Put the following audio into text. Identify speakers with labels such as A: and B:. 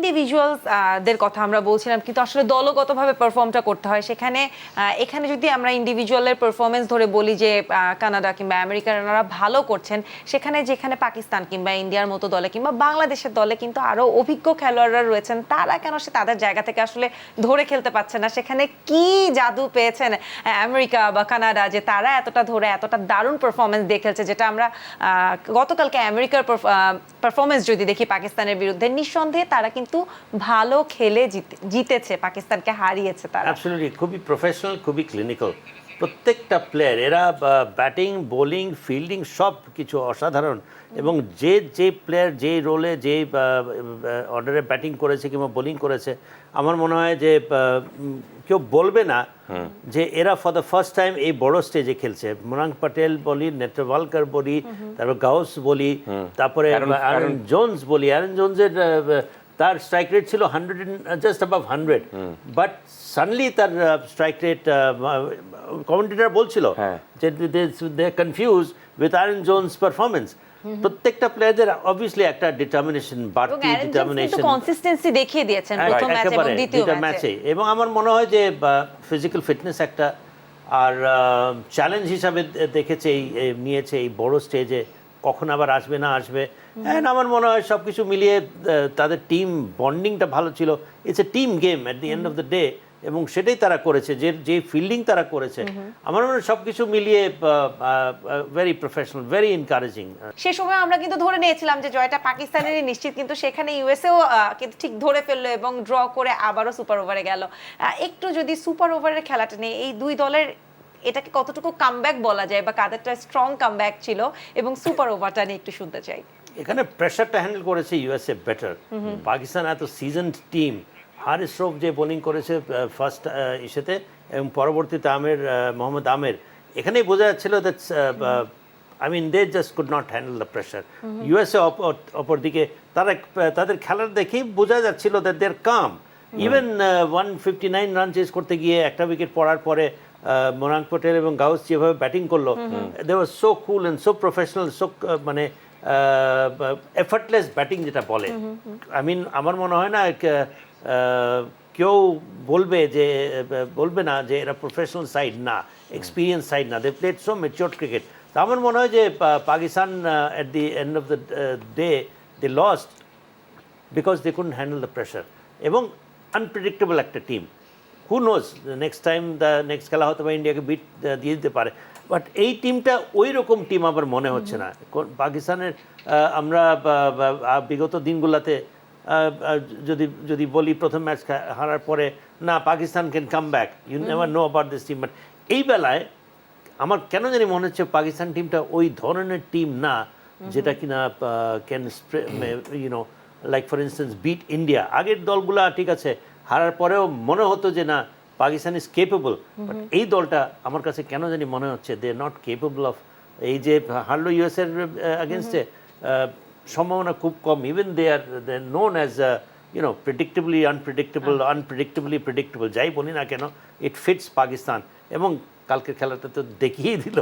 A: Individuals দের কথা আমরা বলছিলাম, কিন্তু আসলে দলগতভাবে পারফর্মটা করতে হয়। এখানে যদি আমরা ইন্ডিভিজুয়ালের পারফরমেন্স ধরে বলি যে কানাডা কিংবা আমেরিকানরা ভালো করছেন, যেখানে পাকিস্তান কিংবা ইন্ডিয়ার মতো দলে কিংবা বাংলাদেশের দলে কিন্তু আরো অভিজ্ঞ খেলোয়াড়রা রয়েছেন, তারা কেন তাদের জায়গা থেকে আসলে ধরে খেলতে পারছে না? সেখানে কি জাদু পেয়েছেন আমেরিকা বা কানাডা যে তারা এতটা দারুণ পারফরমেন্স দিয়ে খেলছে, যেটা আমরা গতকালকে আমেরিকার পারফরমেন্স যদি দেখি পাকিস্তানের বিরুদ্ধে, নিঃসন্দেহে তারা কিন্তু ভালো খেলে জিতেছে, পাকিস্তানকে হারিয়েছে তারা।
B: অ্যাবসলিউটলি, খুবই প্রফেশনাল, খুবই ক্লিনিক্যাল প্রত্যেকটা প্লেয়ার। এরা ব্যাটিং, বোলিং, ফিল্ডিং সব কিছু অসাধারণ। এবং যে প্লেয়ার যে রোলে যে অর্ডারে ব্যাটিং করেছে কিংবা বোলিং করেছে, আমার মনে হয় যে কেউ বলবে না যে এরা ফর দ্য ফার্স্ট টাইম এই বড় স্টেজে খেলছে। মোনাঙ্ক প্যাটেল বলি, নেটওয়ালকার বলি, তারপর গাউস বলি, তারপরে অ্যারন জোন্স বলি। অ্যারন জোন্সের তার স্ট্রাইক রেট ছিল 100, জাস্ট অ্যাবাভ 100, বাট সাডেনলি তার স্ট্রাইক রেট, কমেন্টেটর বলছিল যে they confuse with Aaron Jones performance. প্রত্যেকটা প্লেয়ারদের অবভিয়াসলি একটা ডিটারমিনেশন, বাড়তি ডিটারমিনেশন,
A: কনসিস্টেন্সি দেখিয়ে দিয়েছেন প্রথম ম্যাচ এবং দ্বিতীয় ম্যাচে।
B: এবং আমার মনে হয় যে ফিজিক্যাল ফিটনেস একটা আর চ্যালেঞ্জ হিসাবে দেখেছে, নিয়েছে এই বড় স্টেজে, কখন আবার আসবে না আসবে। অ্যান্ড আমার মনে হয় সব কিছু মিলিয়ে তাদের টিম বন্ডিংটা ভালো ছিল। It's a team game at the end of the day, এবং সেটাই তারা করেছে, যে ফিল্ডিং তারা করেছে। আমার মনে হয় সব কিছু মিলিয়ে ভেরি প্রফেশনাল, ভেরি এনকারেজিং।
A: সে সময় আমরা কিন্তু ধরে নিয়েছিলাম যে জয়টা পাকিস্তানেরই নিশ্চিত, কিন্তু সেখানে ইউএসএও কিন্তু ঠিক ধরে ফেললো এবং ড্র করে আবারও সুপার ওভারে গেল। একটু যদি সুপার ওভারের খেলাটা নিয়ে, এই দুই দলের এটাকে কতটুকু কামব্যাক বলা যায়, বা কাদেরটা স্ট্রং কামব্যাক ছিল, এবং সুপার ওভারটা নিয়ে একটু শুনতে চাই।
B: এখানে প্রেশারটা হ্যান্ডেল করেছে ইউএসএ বেটার। পাকিস্তান এত সিজনড টিম, হারিস শ্রফ যে বোলিং করেছে ফার্স্ট ইসেতে, এবং পরবর্তীতে মোহাম্মদ আমের, এখানেই বোঝা যাচ্ছিল that I mean they just could not handle the pressure. USA অপরদিকে তাদের খেলার দেখেই বোঝা যাচ্ছিল that they are calm. Even 159 run chase করতে গিয়ে একটা উইকেট পড়ার পরে মোনাঙ্ক প্যাটেল এবং গাউস যেভাবে ব্যাটিং করলো, they were so cool and so professional, so মানে এফার্টলেস ব্যাটিং যেটা বলে। আই মিন আমার মনে হয় না কেউ বলবে না যে এরা প্রফেশনাল সাইড না, এক্সপিরিয়েন্স সাইড না, they played so matured cricket. তো আমার মনে হয় যে Pakistan at the end of the day they lost because they couldn't handle the pressure. এবং আনপ্রেডিক্টেবল একটা team, who knows next time next খেলা হয়তো বা ইন্ডিয়াকে বিট দিয়ে দিতে পারে। বাট এই টিমটা ওই রকম টিম আবার মনে হচ্ছে না পাকিস্তানের। আমরা বিগত দিনগুলোতে যদি বলি প্রথম ম্যাচ হারার পরে, না Pakistan can come back, you never know about this team. But এই বেলায় আমার কেন জানি মনে হচ্ছে পাকিস্তান টিমটা ওই ধরনের টিম না যেটা কিনা can you know like for instance beat India. আগের দলগুলা ঠিক আছে, হারার পরেও মনে হতো যে না পাকিস্তান ইজ কেপেবল, বাট এই দলটা আমার কাছে কেন জানি মনে হচ্ছে দে নট কেপেবল অফ। এই যে হারলো ইউএসএর এগেনস্টে, সম্ভাবনা খুব কম। Even they are known as unpredictably predictable, যাই বলি না কেন, ইট ফিটস পাকিস্তান। এবং কালকের খেলাটা তো দেখিয়েই দিল।